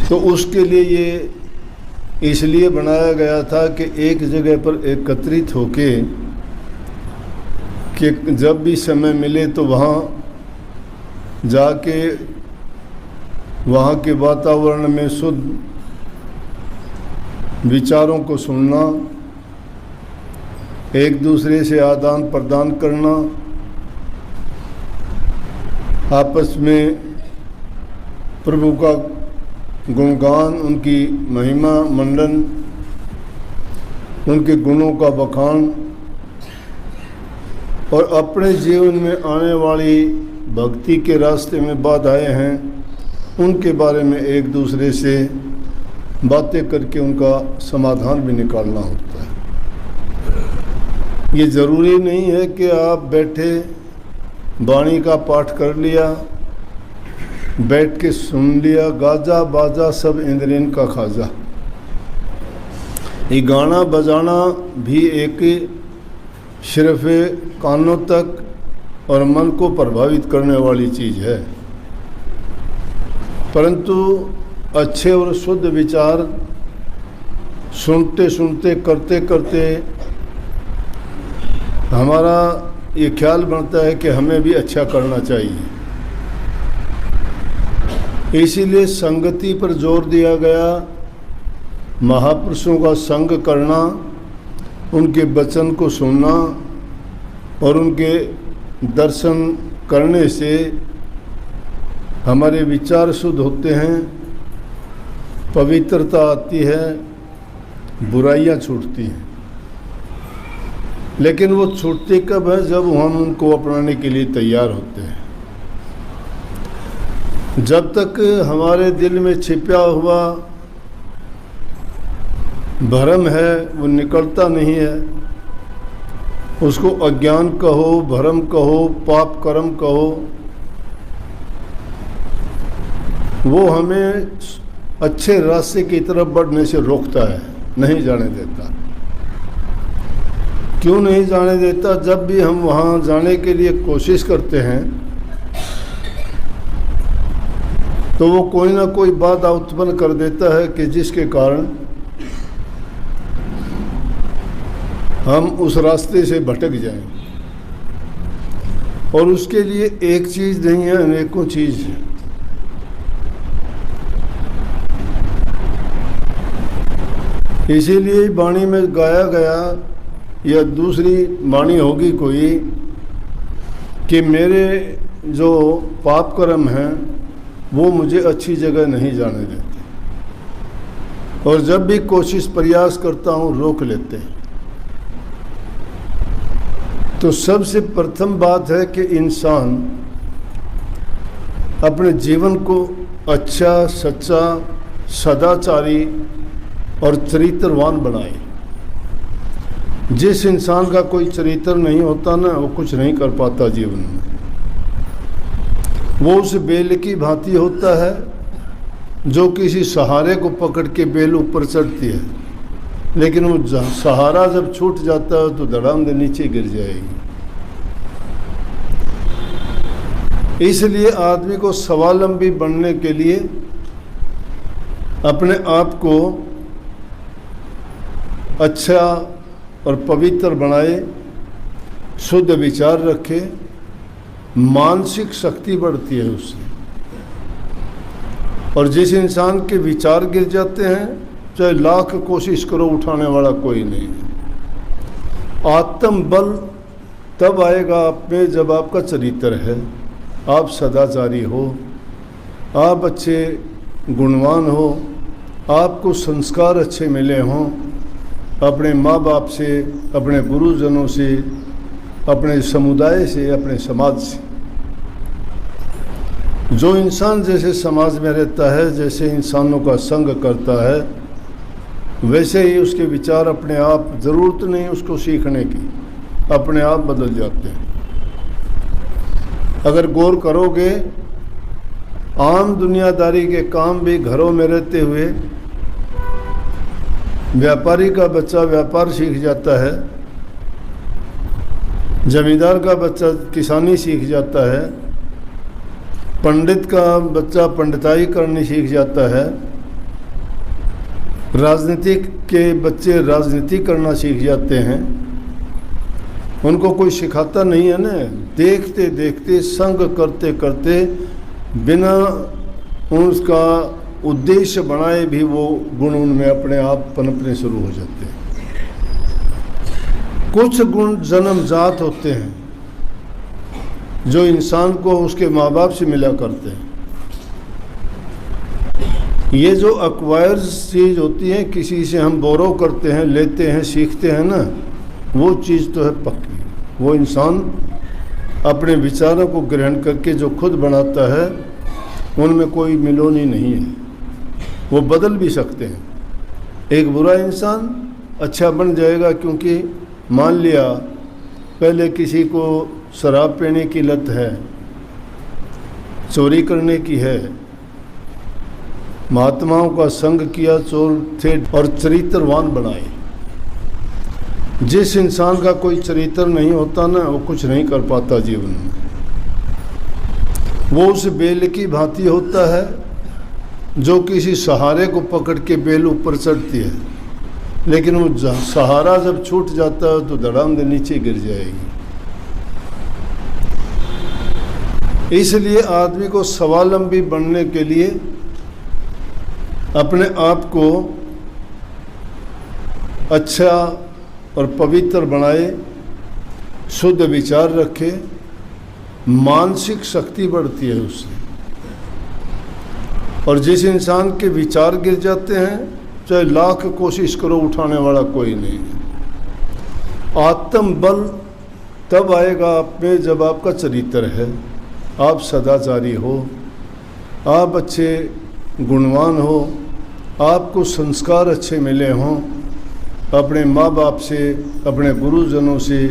तो उसके लिए ये इसलिए बनाया गया था कि एक जगह पर एकत्रित होके कि जब भी समय मिले तो वहाँ जाके वहाँ के वातावरण में शुद्ध विचारों को सुनना, एक दूसरे से आदान प्रदान करना, आपस में प्रभु का गुणगान, उनकी महिमा मंडन, उनके गुणों का बखान और अपने जीवन में आने वाली भक्ति के रास्ते में बाधाएं हैं उनके बारे में एक दूसरे से बातें करके उनका समाधान भी निकालना होता है। ये ज़रूरी नहीं है कि आप बैठे वाणी का पाठ कर लिया, बैठ के सुन लिया, गाजा बाजा सब इंद्रियन का खाजा। ये गाना बजाना भी एक सिर्फ कानों तक और मन को प्रभावित करने वाली चीज़ है, परंतु अच्छे और शुद्ध विचार सुनते सुनते करते करते हमारा ये ख्याल बनता है कि हमें भी अच्छा करना चाहिए। इसीलिए संगति पर जोर दिया गया, महापुरुषों का संग करना, उनके वचन को सुनना और उनके दर्शन करने से हमारे विचार शुद्ध होते हैं, पवित्रता आती है, बुराइयां छूटती हैं। लेकिन वो छूटती कब है? जब हम उनको अपनाने के लिए तैयार होते हैं। जब तक हमारे दिल में छिपा हुआ भरम है वो निकलता नहीं है, उसको अज्ञान कहो, भरम कहो, पाप कर्म कहो, वो हमें अच्छे रास्ते की तरफ बढ़ने से रोकता है, नहीं जाने देता। क्यों नहीं जाने देता? जब भी हम वहाँ जाने के लिए कोशिश करते हैं तो वो कोई ना कोई बाधा उत्पन्न कर देता है कि जिसके कारण हम उस रास्ते से भटक जाएं। और उसके लिए एक चीज़ नहीं है, अनेकों चीज़ है। इसीलिए वाणी में गाया गया या दूसरी वाणी होगी कोई कि मेरे जो पाप कर्म हैं वो मुझे अच्छी जगह नहीं जाने देते, और जब भी कोशिश प्रयास करता हूँ रोक लेते हैं। तो सबसे प्रथम बात है कि इंसान अपने जीवन को अच्छा, सच्चा, सदाचारी और चरित्रवान बनाए। जिस इंसान का कोई चरित्र नहीं होता ना, वो कुछ नहीं कर पाता जीवन में। वो उस बेल की भांति होता है जो किसी सहारे को पकड़ के बेल ऊपर चढ़ती है, लेकिन वो सहारा जब छूट जाता है तो धड़ाम से नीचे गिर जाएगी। इसलिए आदमी को स्वावलंबी बनने के लिए अपने आप को अच्छा और पवित्र बनाए, शुद्ध विचार रखे, मानसिक शक्ति बढ़ती है उससे। और जिस इंसान के विचार गिर जाते हैं, चाहे लाख कोशिश करो, उठाने वाला कोई नहीं है। आत्म बल तब आएगा आप में जब आपका चरित्र है, आप सदाचारी हो, आप अच्छे गुणवान हो, आपको संस्कार अच्छे मिले हों अपने माँ बाप से, अपने गुरुजनों से, अपने समुदाय से, अपने समाज से। जो इंसान जैसे समाज में रहता है, जैसे इंसानों का संग करता है, वैसे ही उसके विचार अपने आप, ज़रूरत नहीं उसको सीखने की, अपने आप बदल जाते हैं। अगर गौर करोगे, आम दुनियादारी के काम भी घरों में रहते हुए व्यापारी का बच्चा व्यापार सीख जाता है, जमींदार का बच्चा किसानी सीख जाता है, पंडित का बच्चा पंडिताई करनी सीख जाता है, राजनीतिक के बच्चे राजनीति करना सीख जाते हैं, उनको कोई सिखाता नहीं है ना। देखते देखते संग करते करते बिना उसका उद्देश्य बनाए भी वो गुण उनमें अपने आप पनपने शुरू हो जाते हैं। कुछ गुण जन्मजात होते हैं जो इंसान को उसके माँ बाप से मिला करते हैं। ये जो एक्वायर्ड चीज़ होती है, किसी से हम बोरो करते हैं, लेते हैं, सीखते हैं ना, वो चीज़ तो है पक्की। वो इंसान अपने विचारों को ग्रहण करके जो खुद बनाता है उनमें कोई मिलोनी नहीं है, वो बदल भी सकते हैं। एक बुरा इंसान अच्छा बन जाएगा, क्योंकि मान लिया पहले किसी को शराब पीने की लत है, चोरी करने की है, महात्माओं का संग किया, चोर थे और चरित्रवान बनाए। जिस इंसान का कोई चरित्र नहीं होता ना, वो कुछ नहीं कर पाता जीवन में। वो उस बेल की भांति होता है जो किसी सहारे को पकड़ के बेल ऊपर चढ़ती है, लेकिन वो सहारा जब छूट जाता है तो धड़ाम से नीचे गिर जाएगी। इसलिए आदमी को स्वावलंबी बनने के लिए अपने आप को अच्छा और पवित्र बनाए, शुद्ध विचार रखे, मानसिक शक्ति बढ़ती है उससे। और जिस इंसान के विचार गिर जाते हैं, चाहे लाख कोशिश करो, उठाने वाला कोई नहीं है। आत्म बल तब आएगा आप में जब आपका चरित्र है, आप सदाचारी हो, आप अच्छे गुणवान हो, आपको संस्कार अच्छे मिले हों अपने माँ बाप से, अपने गुरुजनों से,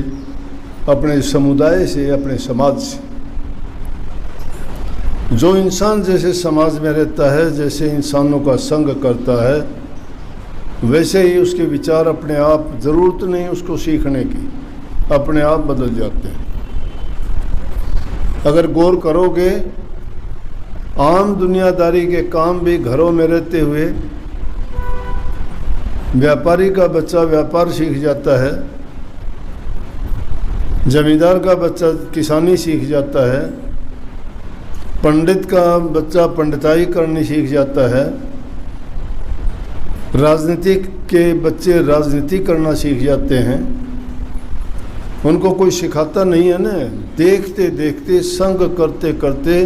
अपने समुदाय से, अपने समाज से। जो इंसान जैसे समाज में रहता है, जैसे इंसानों का संग करता है, वैसे ही उसके विचार अपने आप, ज़रूरत नहीं उसको सीखने की, अपने आप बदल जाते हैं। अगर गौर करोगे, आम दुनियादारी के काम भी घरों में रहते हुए व्यापारी का बच्चा व्यापार सीख जाता है, जमींदार का बच्चा किसानी सीख जाता है, पंडित का बच्चा पंडिताई करनी सीख जाता है, राजनीतिक के बच्चे राजनीति करना सीख जाते हैं। उनको कोई सिखाता नहीं है ना। देखते देखते संग करते करते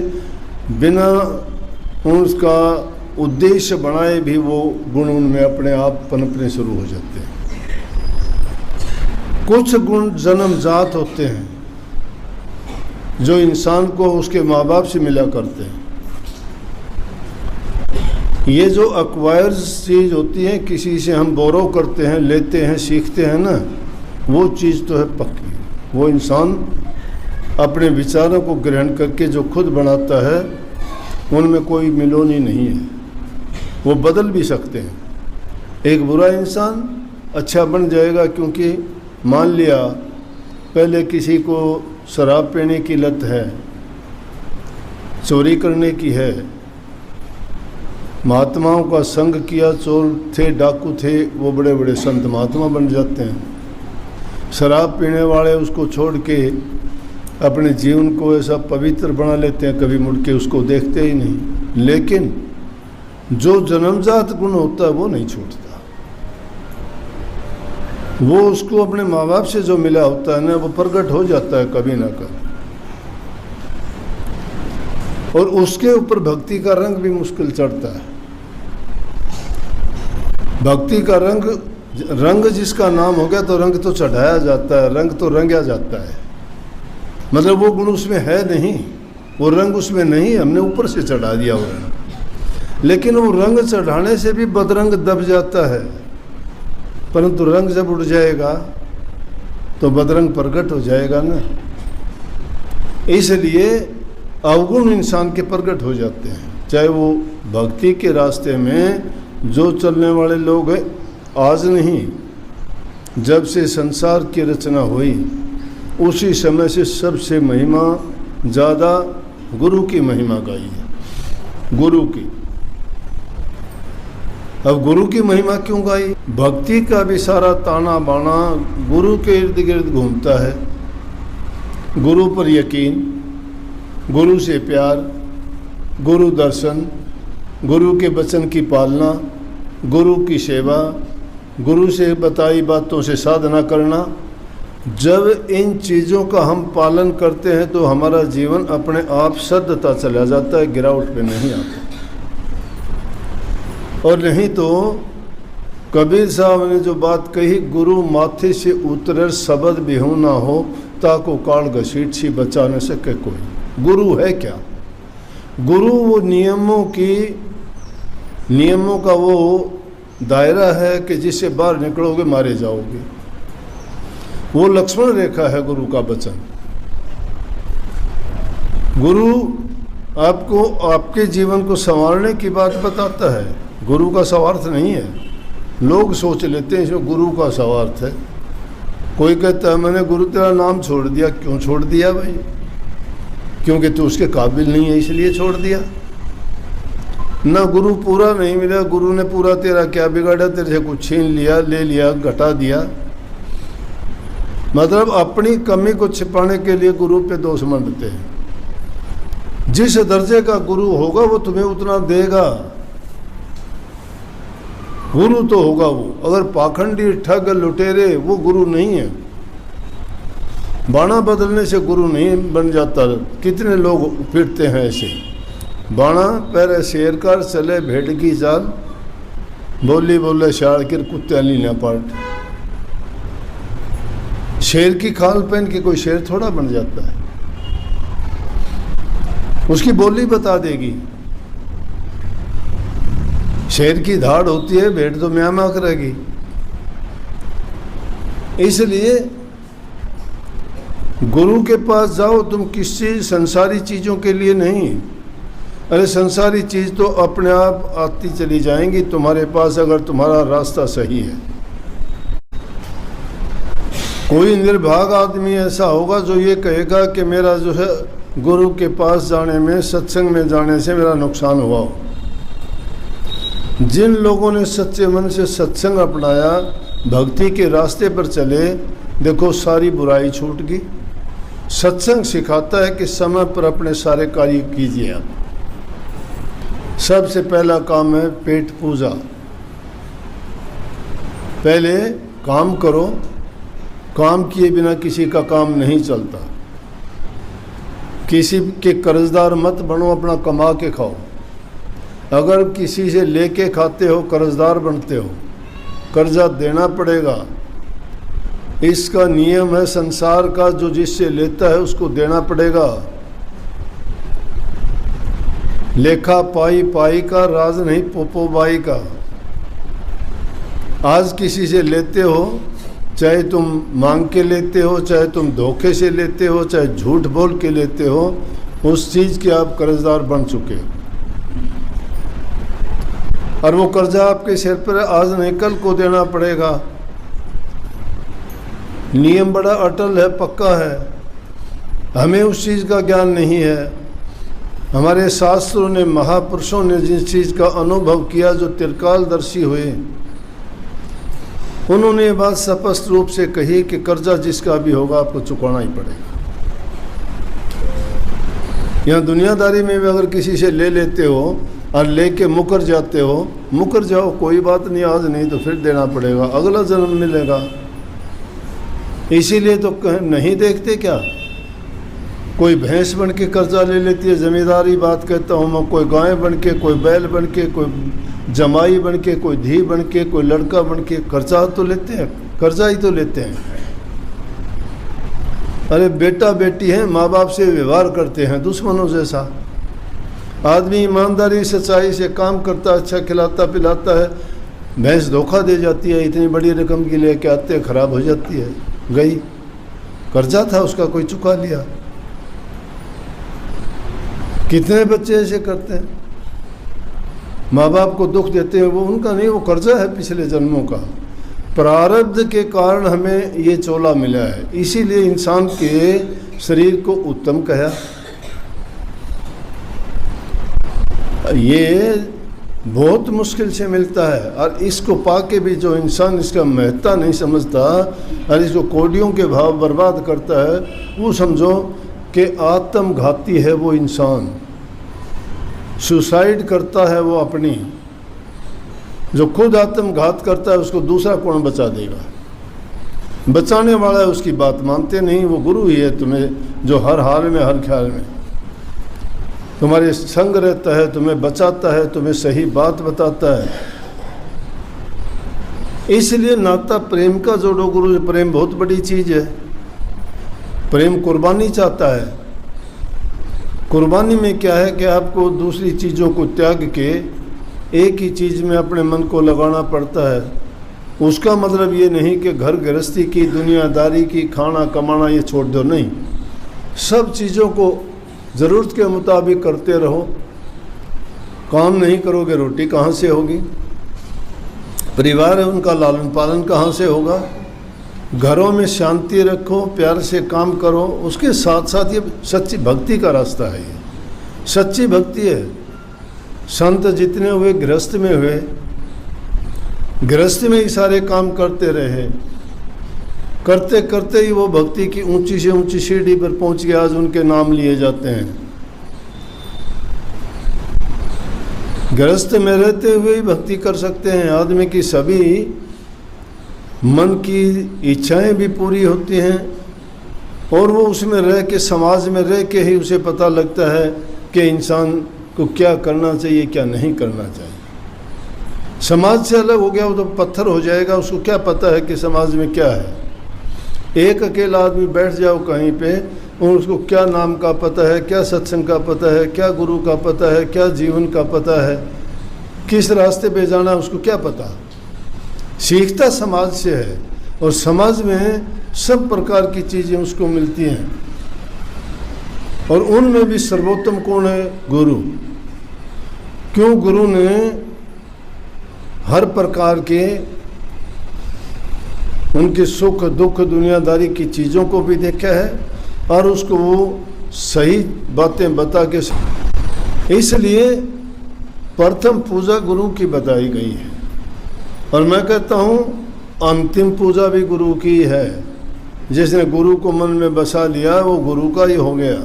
बिना उसका उद्देश्य बनाए भी वो गुण उनमें अपने आप पनपने शुरू हो जाते हैं। कुछ गुण जन्मजात होते हैं जो इंसान को उसके माँ बाप से मिला करते हैं। ये जो एक्वायर्ड चीज़ होती है, किसी से हम बोरो करते हैं, लेते हैं, सीखते हैं ना, वो चीज़ तो है पक्की। वो इंसान अपने विचारों को ग्रहण करके जो खुद बनाता है उनमें कोई मिलोनी नहीं है, वो बदल भी सकते हैं। एक बुरा इंसान अच्छा बन जाएगा, क्योंकि मान लिया पहले किसी को शराब पीने की लत है, चोरी करने की है, महात्माओं का संग किया, चोर थे, डाकू थे, वो बड़े बड़े संत महात्मा बन जाते हैं। शराब पीने वाले उसको छोड़ के अपने जीवन को ऐसा पवित्र बना लेते हैं, कभी मुड़ के उसको देखते ही नहीं। लेकिन जो जन्मजात गुण होता है वो नहीं छूटता। वो उसको अपने माँ बाप से जो मिला होता है ना, वो प्रकट हो जाता है कभी ना कभी। और उसके ऊपर भक्ति का रंग भी मुश्किल चढ़ता है। भक्ति का रंग जिसका नाम हो गया तो रंग तो चढ़ाया जाता है, रंग तो रंगा जाता है। मतलब वो गुण उसमें है नहीं, वो रंग उसमें नहीं, हमने ऊपर से चढ़ा दिया वो रंग। लेकिन वो रंग चढ़ाने से भी बदरंग दब जाता है, परंतु रंग जब उड़ जाएगा तो बदरंग प्रकट हो जाएगा ना। इसलिए अवगुण इंसान के प्रकट हो जाते हैं। चाहे वो भक्ति के रास्ते में जो चलने वाले लोग हैं, आज नहीं, जब से संसार की रचना हुई उसी समय से सबसे महिमा ज़्यादा गुरु की महिमा गाई है। गुरु की अब गुरु की महिमा क्यों गाई? भक्ति का भी सारा ताना बाना गुरु के इर्द गिर्द घूमता है। गुरु पर यकीन, गुरु से प्यार, गुरु दर्शन, गुरु के वचन की पालना, गुरु की सेवा, गुरु से बताई बातों से साधना करना। जब इन चीज़ों का हम पालन करते हैं तो हमारा जीवन अपने आप सद्धता चला जाता है, गिरावट पे नहीं आता। और नहीं तो कबीर साहब ने जो बात कही, गुरु माथे से उतरे शब्द बिहू ना हो, ताको काल घसीट सी बचा न सके कोई। गुरु है क्या? गुरु वो नियमों का वो दायरा है कि जिससे बाहर निकलोगे मारे जाओगे। वो लक्ष्मण रेखा है गुरु का वचन। गुरु आपको आपके जीवन को संवारने की बात बताता है, गुरु का स्वार्थ नहीं है। लोग सोच लेते हैं इसमें गुरु का स्वार्थ है। कोई कहता है मैंने गुरु तेरा नाम छोड़ दिया। क्यों छोड़ दिया भाई? क्योंकि तू उसके काबिल नहीं है इसलिए छोड़ दिया। ना गुरु पूरा नहीं मिला, गुरु ने पूरा तेरा क्या बिगाड़ा? तेरे से कुछ छीन लिया, ले लिया, घटा दिया। मतलब अपनी कमी को छिपाने के लिए गुरु पे दोष मंडते हैं। जिस दर्जे का गुरु होगा वो तुम्हें उतना देगा। गुरु तो होगा वो। अगर पाखंडी, ठग, लुटेरे, वो गुरु नहीं है। बाणा बदलने से गुरु नहीं बन जाता। कितने लोग फिरते हैं ऐसे, बाणा पैरे शेर कर चले भेड़ की चाल, बोली बोले शाड़ किर कुत्त्याली ना पाट। शेर की खाल पहन के कोई शेर थोड़ा बन जाता है। उसकी बोली बता देगी। शेर की धाड़ होती है, भेड़ तो म्यां म्यां करेगी। इसलिए गुरु के पास जाओ तुम किसी संसारी चीज़ों के लिए नहीं। अरे संसारी चीज़ तो अपने आप आती चली जाएंगी तुम्हारे पास, अगर तुम्हारा रास्ता सही है। कोई निर्भाग आदमी ऐसा होगा जो ये कहेगा कि मेरा जो है गुरु के पास जाने में, सत्संग में जाने से मेरा नुकसान हुआ हो। जिन लोगों ने सच्चे मन से सत्संग अपनाया, भक्ति के रास्ते पर चले, देखो सारी बुराई छूट गई। सत्संग सिखाता है कि समय पर अपने सारे कार्य कीजिए। आप सबसे पहला काम है पेट पूजा। पहले काम करो, काम किए बिना किसी का काम नहीं चलता। किसी के कर्जदार मत बनो, अपना कमा के खाओ। अगर किसी से लेके खाते हो कर्जदार बनते हो, कर्जा देना पड़ेगा। इसका नियम है संसार का, जो जिससे लेता है उसको देना पड़ेगा। लेखा पाई पाई का, राज नहीं पोपो बाई का। आज किसी से लेते हो, चाहे तुम मांग के लेते हो, चाहे तुम धोखे से लेते हो, चाहे झूठ बोल के लेते हो, उस चीज़ के आप कर्जदार बन चुके हो। और वो कर्जा आपके सिर पर आज नहीं कल को देना पड़ेगा। नियम बड़ा अटल है, पक्का है। हमें उस चीज़ का ज्ञान नहीं है। हमारे शास्त्रों ने, महापुरुषों ने जिस चीज़ का अनुभव किया, जो त्रिकालदर्शी हुए, उन्होंने ये बात स्पष्ट रूप से कही कि कर्जा जिसका भी होगा आपको चुकाना ही पड़ेगा। यहाँ दुनियादारी में भी अगर किसी से ले लेते हो और लेके मुकर जाते हो, मुकर जाओ, कोई बात नहीं, आज नहीं तो फिर देना पड़ेगा, अगला जन्म मिलेगा। इसीलिए तो नहीं देखते क्या, कोई भैंस बन के कर्जा ले लेती है, जमींदारी बात कहता हूँ मैं, कोई गाय बन के, कोई बैल बन के, कोई जमाई बन के, कोई धी बन के, कोई लड़का बन के कर्जा तो लेते हैं, कर्जा ही तो लेते हैं। अरे बेटा बेटी है, माँ बाप से व्यवहार करते हैं दुश्मनों जैसा। आदमी ईमानदारी सच्चाई से काम करता, अच्छा खिलाता पिलाता है, भैंस धोखा दे जाती है, इतनी बड़ी रकम की लेके आते हैं, खराब हो जाती है, गई। कर्जा था उसका, कोई चुका लिया। कितने बच्चे ऐसे करते हैं, माँ बाप को दुख देते हैं, वो उनका नहीं, वो कर्जा है पिछले जन्मों का। प्रारब्ध के कारण हमें ये चोला मिला है, इसीलिए इंसान के शरीर को उत्तम कहा। ये बहुत मुश्किल से मिलता है। और इसको पाके भी जो इंसान इसका महत्ता नहीं समझता और इसको कोडियों के भाव बर्बाद करता है, वो समझो कि आत्मघाती है वो इंसान, सुसाइड करता है वो अपनी। जो खुद आत्मघात करता है उसको दूसरा कौन बचा देगा? बचाने वाला है उसकी बात मानते नहीं, वो गुरु ही है तुम्हें, जो हर हाल में हर ख्याल में तुम्हारे संग रहता है, तुम्हें बचाता है, तुम्हें सही बात बताता है। इसलिए नाता प्रेम का जोड़ो गुरु से। प्रेम बहुत बड़ी चीज़ है। प्रेम कुर्बानी चाहता है। कुर्बानी में क्या है कि आपको दूसरी चीज़ों को त्याग के एक ही चीज़ में अपने मन को लगाना पड़ता है। उसका मतलब ये नहीं कि घर गृहस्थी की, दुनियादारी की, खाना कमाना ये छोड़ दो, नहीं। सब चीज़ों को ज़रूरत के मुताबिक करते रहो। काम नहीं करोगे रोटी कहाँ से होगी? परिवार है उनका लालन पालन कहाँ से होगा? घरों में शांति रखो, प्यार से काम करो। उसके साथ साथ ये सच्ची भक्ति का रास्ता है। ये सच्ची भक्ति है। संत जितने हुए गृहस्थ में हुए, गृहस्थ में ही सारे काम करते रहे। करते करते ही वो भक्ति की ऊंची से ऊंची सीढ़ी पर पहुंच गए। आज उनके नाम लिए जाते हैं। गृहस्थ में रहते हुए ही भक्ति कर सकते हैं। आदमी की सभी मन की इच्छाएं भी पूरी होती हैं और वो उसमें रह के, समाज में रह के ही उसे पता लगता है कि इंसान को क्या करना चाहिए, क्या नहीं करना चाहिए। समाज से अलग हो गया वो तो पत्थर हो जाएगा। उसको क्या पता है कि समाज में क्या है? एक अकेला आदमी बैठ जाओ कहीं पे और उसको क्या नाम का पता है, क्या सत्संग का पता है, क्या गुरु का पता है, क्या जीवन का पता है, किस रास्ते पे जाना है, उसको क्या पता? सीखता समाज से है और समाज में सब प्रकार की चीज़ें उसको मिलती हैं और उनमें भी सर्वोत्तम कौन है? गुरु। क्यों? गुरु ने हर प्रकार के उनके सुख दुख दुनियादारी की चीज़ों को भी देखा है और उसको वो सही बातें बता के, इसलिए प्रथम पूजा गुरु की बताई गई है। और मैं कहता हूँ अंतिम पूजा भी गुरु की है। जिसने गुरु को मन में बसा लिया वो गुरु का ही हो गया।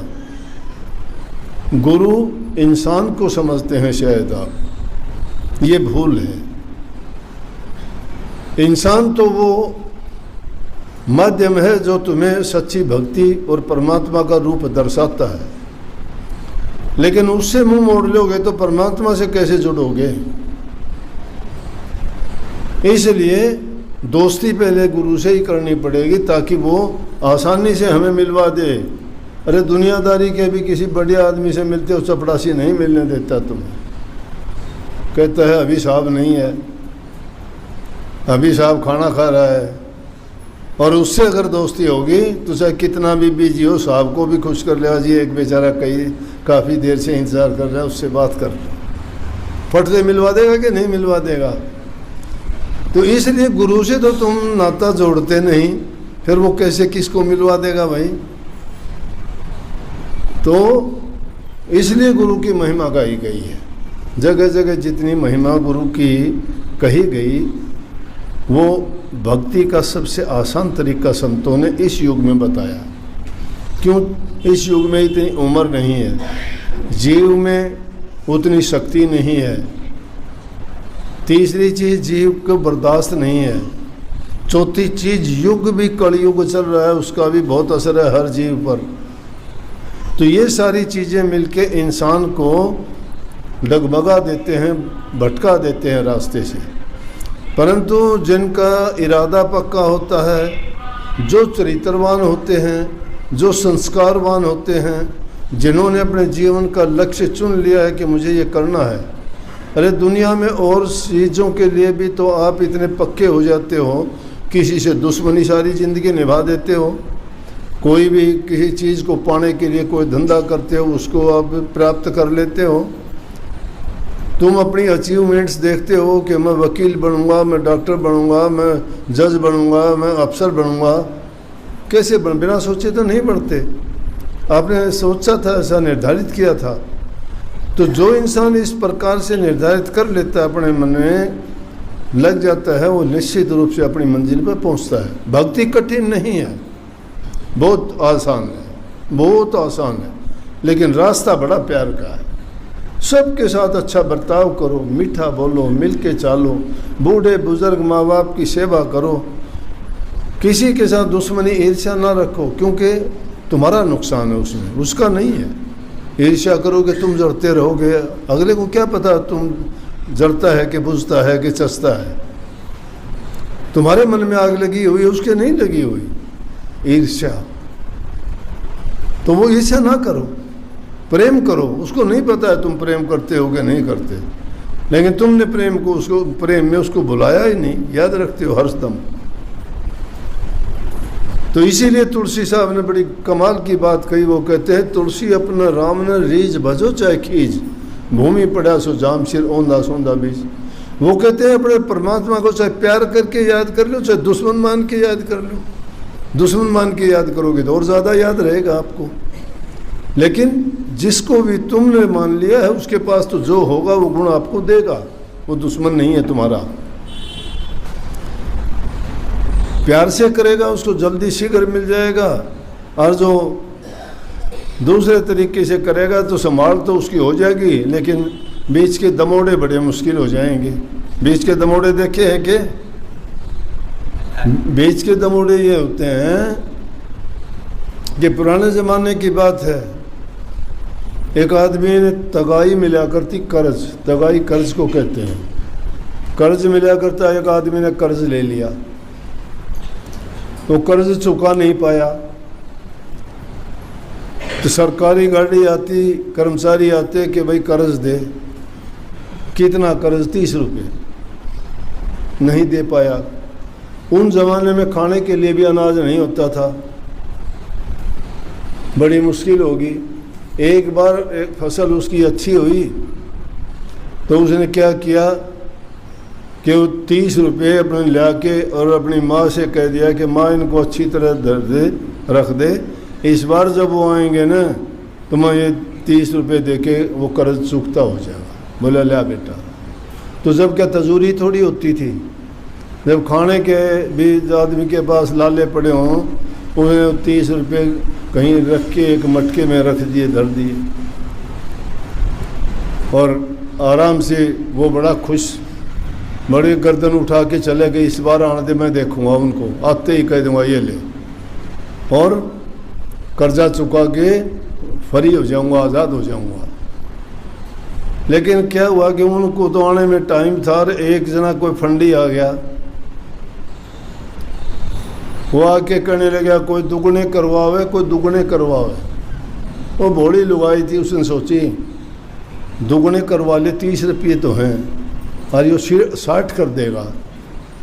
गुरु इंसान को समझते हैं शायद आप, ये भूल है। इंसान तो वो माध्यम है जो तुम्हें सच्ची भक्ति और परमात्मा का रूप दर्शाता है, लेकिन उससे मुंह मोड़ लोगे तो परमात्मा से कैसे जुड़ोगे? इसलिए दोस्ती पहले गुरु से ही करनी पड़ेगी ताकि वो आसानी से हमें मिलवा दे। अरे दुनियादारी के भी किसी बड़े आदमी से मिलते हो, चपड़ासी नहीं मिलने देता तुम्हें। कहता है अभी साहब नहीं है, अभी साहब खाना खा रहा है। और उससे अगर दोस्ती होगी तो चाहे कितना भी बिजी हो, साहब को भी खुश कर ले। जी एक बेचारा काफ़ी देर से इंतज़ार कर रहा है, उससे बात कर। फट से मिलवा देगा कि नहीं मिलवा देगा? तो इसलिए गुरु से तो तुम नाता जोड़ते नहीं, फिर वो कैसे किसको मिलवा देगा भाई? तो इसलिए गुरु की महिमा गाई गई है। जगह जगह जितनी महिमा गुरु की कही गई, वो भक्ति का सबसे आसान तरीका संतों ने इस युग में बताया। क्यों? इस युग में इतनी उम्र नहीं है, जीव में उतनी शक्ति नहीं है। तीसरी चीज़ जीव को बर्दाश्त नहीं है। चौथी चीज़ युग भी कलयुग चल रहा है, उसका भी बहुत असर है हर जीव पर। तो ये सारी चीज़ें मिलके इंसान को डगमगा देते हैं, भटका देते हैं रास्ते से। परंतु जिनका इरादा पक्का होता है, जो चरित्रवान होते हैं, जो संस्कारवान होते हैं, जिन्होंने अपने जीवन का लक्ष्य चुन लिया है कि मुझे ये करना है। अरे दुनिया में और चीज़ों के लिए भी तो आप इतने पक्के हो जाते हो, किसी से दुश्मनी सारी ज़िंदगी निभा देते हो। कोई भी किसी चीज़ को पाने के लिए कोई धंधा करते हो, उसको आप प्राप्त कर लेते हो। तुम अपनी अचीवमेंट्स देखते हो कि मैं वकील बनूंगा, मैं डॉक्टर बनूंगा, मैं जज बनूंगा, मैं अफसर बनूंगा। कैसे बिना सोचे तो नहीं बनते। आपने सोचा था, ऐसा निर्धारित किया था, तो जो इंसान इस प्रकार से निर्धारित कर लेता है, अपने मन में लग जाता है, वो निश्चित रूप से अपनी मंजिल पर पहुंचता है। भक्ति कठिन नहीं है, बहुत आसान है, बहुत आसान है, लेकिन रास्ता बड़ा प्यार का है। सबके साथ अच्छा बर्ताव करो, मीठा बोलो, मिल के चालो, बूढ़े बुजुर्ग माँ बाप की सेवा करो, किसी के साथ दुश्मनी ईर्ष्या ना रखो, क्योंकि तुम्हारा नुकसान है उसमें, उसका नहीं है। ईर्ष्या करोगे तुम जड़ते रहोगे, अगले को क्या पता तुम जड़ता है कि बुझता है कि चसता है। तुम्हारे मन में आग लगी हुई, उसके नहीं लगी हुई ईर्ष्या, तो वो ईर्ष्या ना करो, प्रेम करो। उसको नहीं पता है तुम प्रेम करते हो कि नहीं करते, लेकिन तुमने प्रेम को उसको प्रेम में उसको बुलाया ही नहीं, याद रखते हो हरदम। तो इसीलिए तुलसी साहब ने बड़ी कमाल की बात कही। वो कहते हैं, तुलसी अपना राम न रीज भजो चाहे खीज, भूमि पड़ा सो जाम सिर औंधा सौंधा बीज। वो कहते हैं अपने परमात्मा को चाहे प्यार करके याद कर लो, चाहे दुश्मन मान के याद कर लो। दुश्मन मान के याद करोगे तो और ज़्यादा याद रहेगा आपको, लेकिन जिसको भी तुमने मान लिया है उसके पास तो जो होगा वो गुण आपको देगा, वो दुश्मन नहीं है तुम्हारा। प्यार से करेगा उसको जल्दी शीघ्र मिल जाएगा, और जो दूसरे तरीके से करेगा तो संभाल तो उसकी हो जाएगी, लेकिन बीच के दमोड़े बड़े मुश्किल हो जाएंगे। बीच के दमोड़े देखे हैं कि बीच के दमोड़े ये होते हैं कि पुराने ज़माने की बात है, एक आदमी ने तगाई मिला करती कर्ज, तगाई कर्ज को कहते हैं, कर्ज मिला करता, एक आदमी ने कर्ज ले लिया, वो कर्ज चुका नहीं पाया, तो सरकारी गाड़ी आती, कर्मचारी आते कि भाई कर्ज दे। कितना कर्ज? 30 रुपये। नहीं दे पाया। उन ज़माने में खाने के लिए भी अनाज नहीं होता था, बड़ी मुश्किल होगी। एक बार एक फसल उसकी अच्छी हुई तो उसने क्या किया कि वो 30 रुपये अपने ला के और अपनी माँ से कह दिया कि माँ इनको अच्छी तरह धर दे, रख दे, इस बार जब वो आएंगे ना तो मैं ये 30 रुपये दे के वो कर्ज चुकता हो जाएगा। बोला लिया बेटा। तो जब क्या तजूरी थोड़ी होती थी, जब खाने के भी आदमी के पास लाले पड़े हों, उन्हें 30 रुपये कहीं रख के एक मटके में रख दिए, धर दिए, और आराम से वो बड़ा खुश, बड़ी गर्दन उठा के चले गए, इस बार आने दे मैं देखूंगा उनको, आते ही कह दूंगा ये ले, और कर्जा चुका के फ्री हो जाऊंगा, आज़ाद हो जाऊंगा। लेकिन क्या हुआ कि उनको तो आने में टाइम था, और एक जना कोई फंडी आ गया, वो आके कहने लगा कोई दुगने करवावे, कोई दुगने करवावे। वो भोली लुगाई थी, उसने सोची दुगने करवा ले, 30 रुपये तो हैं, और ये 60 कर देगा,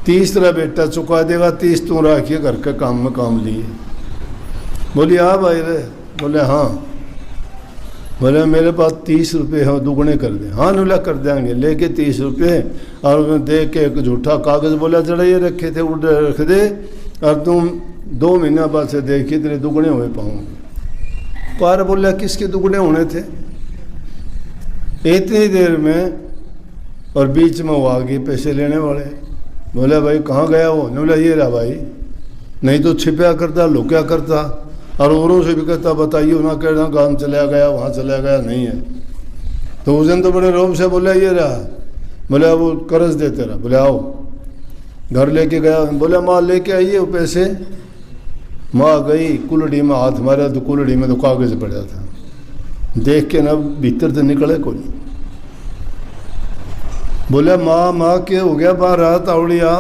30 तेरा बेटा चुका देगा, 30 तू रखिए घर के काम में काम लिए। बोली हाँ भाई रे। बोले हाँ। बोले मेरे पास 30 रुपये हैं, दुगने कर दे। हाँ नुला कर देंगे। लेके 30 रुपये और उन्हें दे के एक झूठा कागज़ बोला जरा ये रखे थे, उड़ रख दे, और तुम 2 महीना बाद से देखिए तेरे दुगने हुए पाऊँगे। पार बोला किसके दुगने होने थे इतनी देर में, और बीच में वो आ गए पैसे लेने वाले। बोला भाई कहाँ गया वो? ने बोला ये रहा भाई, नहीं तो छिपया करता, लुक्या करता, और औरों से भी कहता बताइए ना, कहना गाँव चला गया, वहाँ चला गया, नहीं है। तो उस दिन तो बड़े रोब से बोला ये रहा। बोला वो कर्ज देते रहा। बोले आओ। घर लेके गया। बोला माँ लेके आइए वो पैसे। माँ गई, कुलड़ी में हाथ मारा तो कुलड़ी में तो कागज़ पड़ा था, देख के ना भीतर से निकले कोई। बोला माँ माँ क्या हो गया? बाहर रात आवड़िया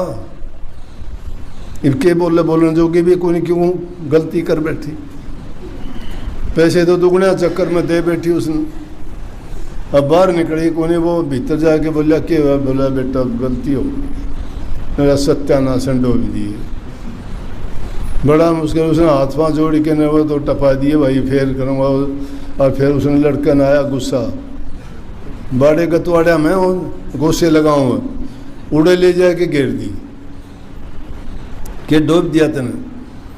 इनके बोलने जोगी भी कोई नहीं, क्यों गलती कर बैठी? पैसे तो दुगने चक्कर में दे बैठी उसने। अब बाहर निकली कोई, वो भीतर जाके बोला क्या? बोला बेटा गलती हो मेरा सत्यानाश डोब दिए। बड़ा मुश्किल, उसने हाथ पाँव जोड़ के न वो तो टपा दिए, भाई फेर करूँगा। और फिर उसने लड़का न आया गुस्सा, बाड़े गतवाड़ा में गोसे लगाऊँ, उड़े ले जाके घेर दी के डूब दिया तेने,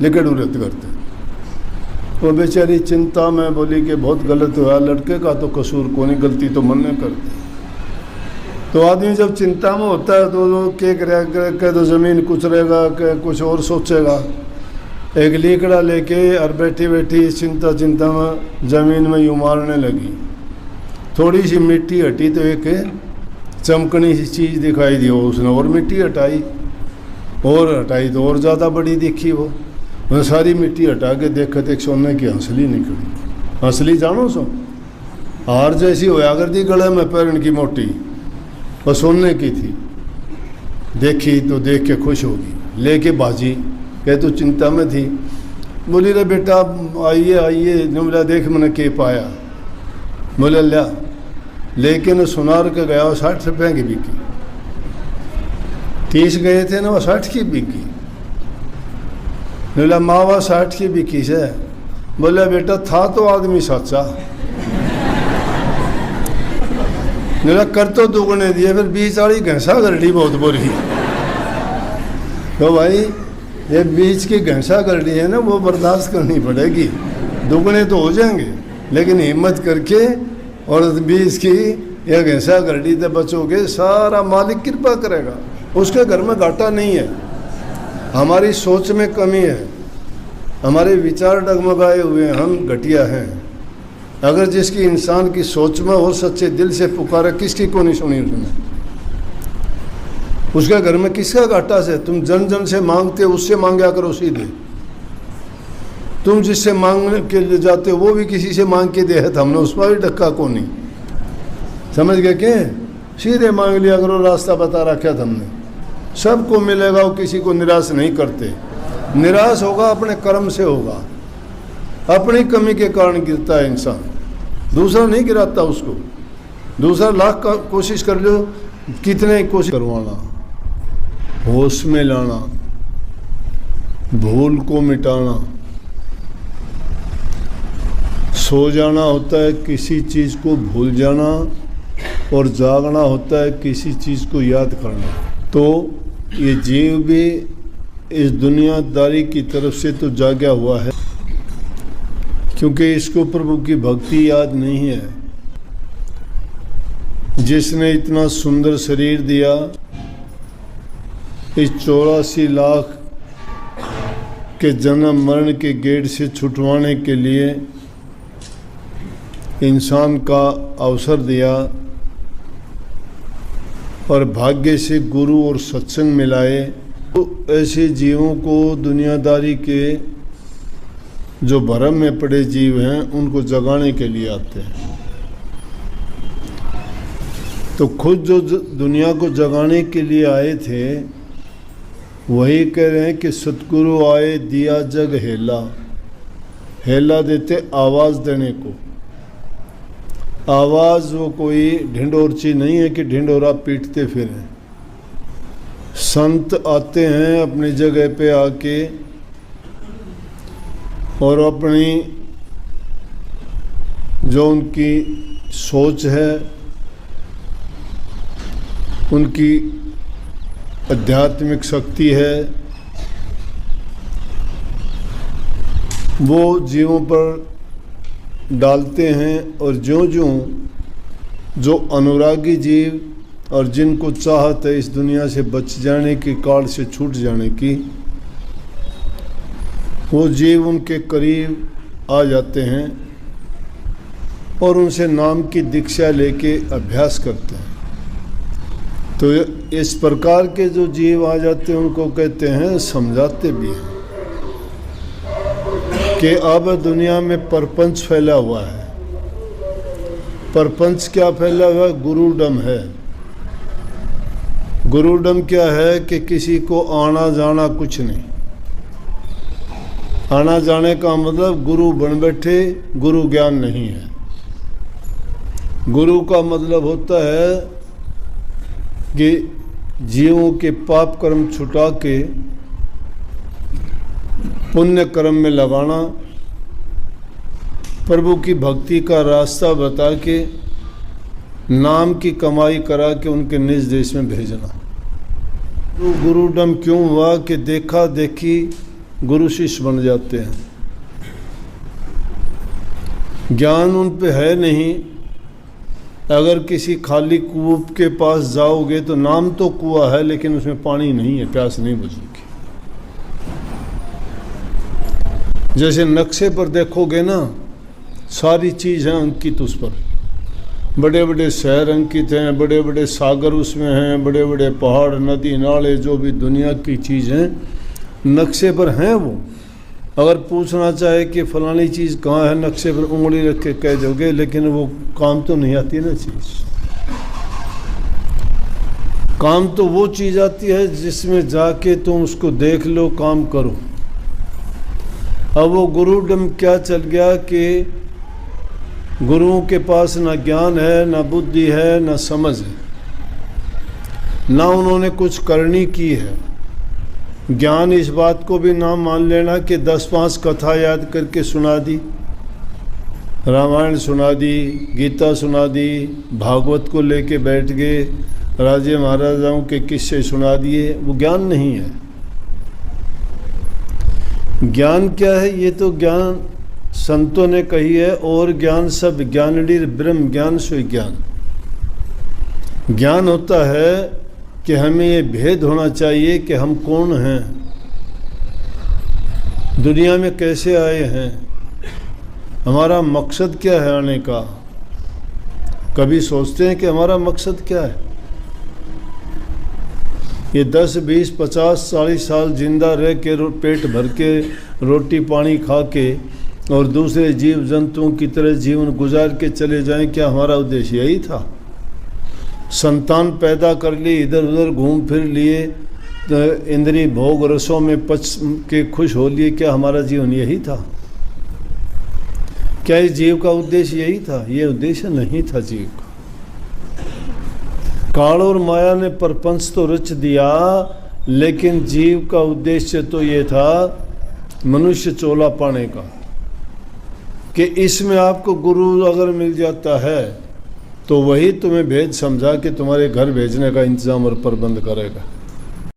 लेकर उड़त करते। वो बेचारी चिंता में बोली कि बहुत गलत हुआ, लड़के का तो कसूर को नहीं, गलती तो मन ने कर दी। तो आदमी जब चिंता में होता है तो क्या करेगा, तो ज़मीन कुचलेगा, क्या कुछ और सोचेगा। एक लीकड़ा लेके और बैठी बैठी चिंता में ज़मीन में यूँ मारने लगी। थोड़ी सी मिट्टी हटी तो एक चमकनी सी चीज़ दिखाई दी, उसने और मिट्टी हटाई, और हटाई तो और ज़्यादा बड़ी दिखी। वो सारी मिट्टी हटा के देखा तो एक सोने की हंसली निकली। हंसली जानो सो हार जैसी होया करती, गले में पैरन की मोटी, और सोने की थी। देखी तो देख के खुश होगी, लेके बाजी। कह तो चिंता में थी, बोली रे बेटा आइए आइए, बोला देख मैंने के पाया। बोले लिया, लेकिन सुनार के गया, वो 60 रुपये की बिकी। 30 गए थे ना, वो 60 की बिकी। बोला मावा 60 की बिकी से। बोला बेटा था तो आदमी सच्चा। बोला कर तो दुगने दिए, फिर 20 वाली घंसा गरडी बहुत बोली। तो भाई ये बीच की घंसा गरडी है ना, वो बर्दाश्त करनी पड़ेगी। दुगने तो हो जाएंगे, लेकिन हिम्मत करके और 20 की यह घंसा गरडी से बचोगे, सारा मालिक कृपा करेगा। उसके घर में घाटा नहीं है। हमारी सोच में कमी है, हमारे विचार डगमगाए हुए हैं, हम घटिया हैं। अगर जिसकी इंसान की सोच में हो, सच्चे दिल से पुकारे, किसकी को नहीं सुनी उसने। उसके घर में किसका घाटा से? तुम जन जन से मांगते हो, उससे मांगा करो सीधे। तुम जिससे मांगने के लिए जाते हो वो भी किसी से मांग के दे है, हमने उस पर भी धक्का को नहीं। समझ गए क्या? सीधे मांग लिया करो, रास्ता बता रखा था हमने। सबको मिलेगा, वो किसी को निराश नहीं करते। निराश होगा अपने कर्म से होगा, अपनी कमी के कारण गिरता है इंसान, दूसरा नहीं गिराता उसको। दूसरा लाख का कोशिश कर लो, कितने कोशिश करवाना, होश में लाना, भूल को मिटाना। सो जाना होता है किसी चीज़ को भूल जाना, और जागना होता है किसी चीज़ को याद करना। तो ये जीव भी इस दुनियादारी की तरफ से तो जागा हुआ है, क्योंकि इसको प्रभु की भक्ति याद नहीं है। जिसने इतना सुंदर शरीर दिया, इस 84 लाख के जन्म मरण के गेट से छुटवाने के लिए इंसान का अवसर दिया, और भाग्य से गुरु और सत्संग मिलाए। तो ऐसे जीवों को, दुनियादारी के जो भरम में पड़े जीव हैं, उनको जगाने के लिए आते हैं। तो खुद जो दुनिया को जगाने के लिए आए थे, वही कह रहे हैं कि सतगुरु आए दिया जग हेला। हेला देते आवाज़ देने को। आवाज़ वो कोई ढिंडोरची नहीं है कि ढिंडोरा पीटते फिरें। संत आते हैं अपनी जगह पे आके, और अपनी जो उनकी सोच है, उनकी आध्यात्मिक शक्ति है, वो जीवों पर डालते हैं। और ज्यों-ज्यों जो अनुरागी जीव और जिनको चाहत है इस दुनिया से बच जाने की, काल से छूट जाने की, वो जीव उनके करीब आ जाते हैं और उनसे नाम की दीक्षा लेके अभ्यास करते हैं। तो इस प्रकार के जो जीव आ जाते हैं उनको कहते हैं, समझाते भी हैं कि अब दुनिया में परपंच फैला हुआ है। परपंच क्या फैला हुआ है? गुरुडम है। गुरुडम क्या है कि किसी को आना जाना कुछ नहीं। आना जाने का मतलब गुरु बन बैठे, गुरु ज्ञान नहीं है। गुरु का मतलब होता है कि जीवों के पाप कर्म छुटा के पुण्य कर्म में लगाना, प्रभु की भक्ति का रास्ता बता के, नाम की कमाई करा के उनके निज देश में भेजना। तो गुरुडम क्यों हुआ कि देखा देखी गुरु शिष्य बन जाते हैं। ज्ञान उन पे है नहीं। अगर किसी खाली कुएं के पास जाओगे तो नाम तो कुआं है लेकिन उसमें पानी नहीं है, प्यास नहीं बुझेगी। जैसे नक्शे पर देखोगे ना, सारी चीज़ है अंकित उस पर, बड़े बड़े शहर अंकित हैं, बड़े बड़े सागर उसमें हैं, बड़े बड़े पहाड़ नदी नाले, जो भी दुनिया की चीज़ हैं नक्शे पर हैं वो। अगर पूछना चाहे कि फलानी चीज़ कहाँ है, नक्शे पर उंगली रख के कह दोगे, लेकिन वो काम तो नहीं आती ना चीज़। काम तो वो चीज़ आती है जिसमें जाके तुम उसको देख लो, काम करो। अब वो गुरुडम क्या चल गया कि गुरुओं के पास ना ज्ञान है, ना बुद्धि है, ना समझ है, ना उन्होंने कुछ करनी की है। ज्ञान इस बात को भी ना मान लेना कि 10-5 कथा याद करके सुना दी, रामायण सुना दी, गीता सुना दी, भागवत को लेके बैठ गए, राजे महाराजाओं के किस्से सुना दिए, वो ज्ञान नहीं है। ज्ञान क्या है? ये तो ज्ञान संतों ने कही है, और ज्ञान सब ज्ञानड़ी ब्रह्म ज्ञान सोई ज्ञान। ज्ञान होता है कि हमें ये भेद होना चाहिए कि हम कौन हैं, दुनिया में कैसे आए हैं, हमारा मकसद क्या है आने का। कभी सोचते हैं कि हमारा मकसद क्या है? ये 10, 20, 50, 40 साल जिंदा रह के पेट भर के रोटी पानी खा के और दूसरे जीव जंतुओं की तरह जीवन गुजार के चले जाएं, क्या हमारा उद्देश्य यही था? संतान पैदा कर ली, इधर उधर घूम फिर लिए, इंद्रिय भोग रसों में पच के खुश हो लिए, क्या हमारा जीवन यही था? क्या इस जीव का उद्देश्य यही था? ये उद्देश्य नहीं था जीव का। काल और माया ने प्रपंच तो रच दिया, लेकिन जीव का उद्देश्य तो ये था मनुष्य चोला पाने का, कि इसमें आपको गुरु अगर मिल जाता है तो वही तुम्हें भेद समझा के तुम्हारे घर भेजने का इंतजाम और प्रबंध करेगा।